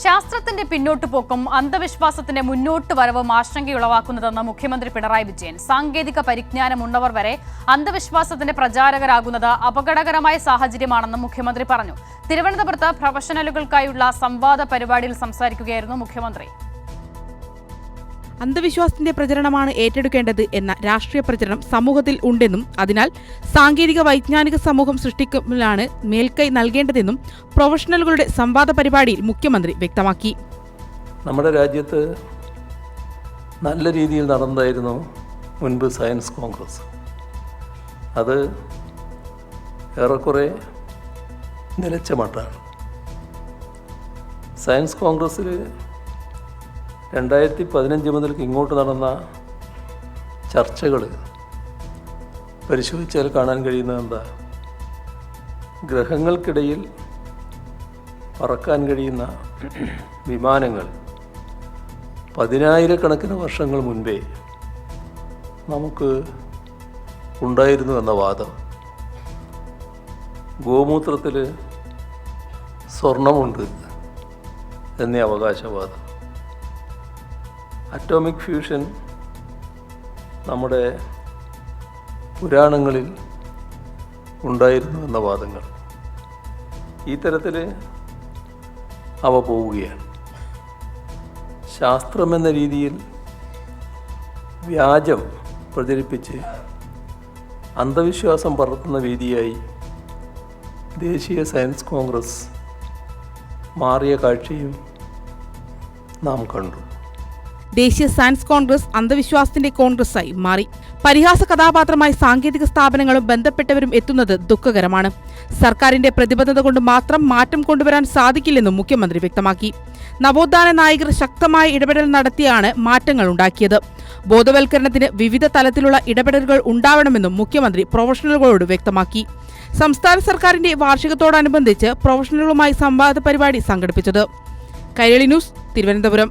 ശാസ്ത്രത്തിന്റെ പിന്നോട്ടുപോക്കും അന്ധവിശ്വാസത്തിന്റെ മുന്നോട്ട് വരവും ആശങ്കയുളവാക്കുന്നതെന്ന് മുഖ്യമന്ത്രി പിണറായി വിജയൻ. സാങ്കേതിക പരിജ്ഞാനമുള്ളവർ വരെ അന്ധവിശ്വാസത്തിന്റെ പ്രചാരകരാകുന്നത് അപകടകരമായ സാഹചര്യമാണെന്നും മുഖ്യമന്ത്രി പറഞ്ഞു. തിരുവനന്തപുരത്ത് പ്രൊഫഷണലുകൾക്കായുള്ള സംവാദ പരിപാടിയിൽ സംസാരിക്കുകയായിരുന്നു മുഖ്യമന്ത്രി. അന്ധവിശ്വാസത്തിന്റെ പ്രചരണമാണ് ഏറ്റെടുക്കേണ്ടത് എന്ന രാഷ്ട്രീയ പ്രചരണം സമൂഹത്തിൽ ഉണ്ടെന്നും അതിനാൽ സാങ്കേതിക വൈജ്ഞാനിക സമൂഹം സൃഷ്ടിക്കുന്നതിലാണ് മേൽക്കൈ നൽകേണ്ടതെന്നും പ്രൊഫഷണലുകളുടെ സംവാദ പരിപാടിയിൽ മുഖ്യമന്ത്രി വ്യക്തമാക്കി. നമ്മുടെ രാജ്യത്ത് നല്ല രീതിയിൽ നടന്നതായിരുന്നു മുൻപ് സയൻസ് കോൺഗ്രസ്. അത് ഏറെക്കുറെ നിലച്ച മട്ടാണ്. സയൻസ് കോൺഗ്രസ്സിൽ 2015 മുതൽക്ക് ഇങ്ങോട്ട് നടന്ന ചർച്ചകൾ പരിശോധിച്ചാൽ കാണാൻ കഴിയുന്നത് എന്താ? ഗ്രഹങ്ങൾക്കിടയിൽ പറക്കാൻ കഴിയുന്ന വിമാനങ്ങൾ 10,000-കണക്കിന് വർഷങ്ങൾ മുൻപേ നമുക്ക് ഉണ്ടായിരുന്നു എന്ന വാദം, ഗോമൂത്രത്തിൽ സ്വർണമുണ്ട് എന്ന അവകാശവാദം, അറ്റോമിക് ഫ്യൂഷൻ നമ്മുടെ പുരാണങ്ങളിൽ ഉണ്ടായിരുന്നു എന്ന വാദങ്ങൾ, ഈ തരത്തിൽ അവ പോവുകയാണ്. ശാസ്ത്രമെന്ന രീതിയിൽ വ്യാജം പ്രചരിപ്പിച്ച് അന്ധവിശ്വാസം പടർത്തുന്ന വേദിയായി ദേശീയ സയൻസ് കോൺഗ്രസ് മാറിയ കാഴ്ചയും നാം കണ്ടു. ദേശീയ സയൻസ് കോൺഗ്രസ് അന്ധവിശ്വാസത്തിന്റെ കോൺഗ്രസായി മാറി. പരിഹാസ കഥാപാത്രമായി സാങ്കേതിക സ്ഥാപനങ്ങളും ബന്ധപ്പെട്ടവരും എത്തുന്നത് ദുഃഖകരമാണ്. സർക്കാരിന്റെ പ്രതിബദ്ധത കൊണ്ട് മാത്രം മാറ്റം കൊണ്ടുവരാൻ സാധിക്കില്ലെന്നും മുഖ്യമന്ത്രി വ്യക്തമാക്കി. നവോത്ഥാന നായകർ ശക്തമായ ഇടപെടൽ നടത്തിയാണ് മാറ്റങ്ങൾ ഉണ്ടാക്കിയത്. ബോധവൽക്കരണത്തിന് വിവിധ തലത്തിലുള്ള ഇടപെടലുകൾ ഉണ്ടാവണമെന്നും മുഖ്യമന്ത്രി പ്രൊഫഷണലുകളോട് വ്യക്തമാക്കി. സംസ്ഥാന സർക്കാരിന്റെ വാർഷികത്തോടനുബന്ധിച്ച് പ്രൊഫഷണലുകളുമായി സംവാദ പരിപാടി സംഘടിപ്പിച്ചത്. കൈരളി ന്യൂസ്, തിരുവനന്തപുരം.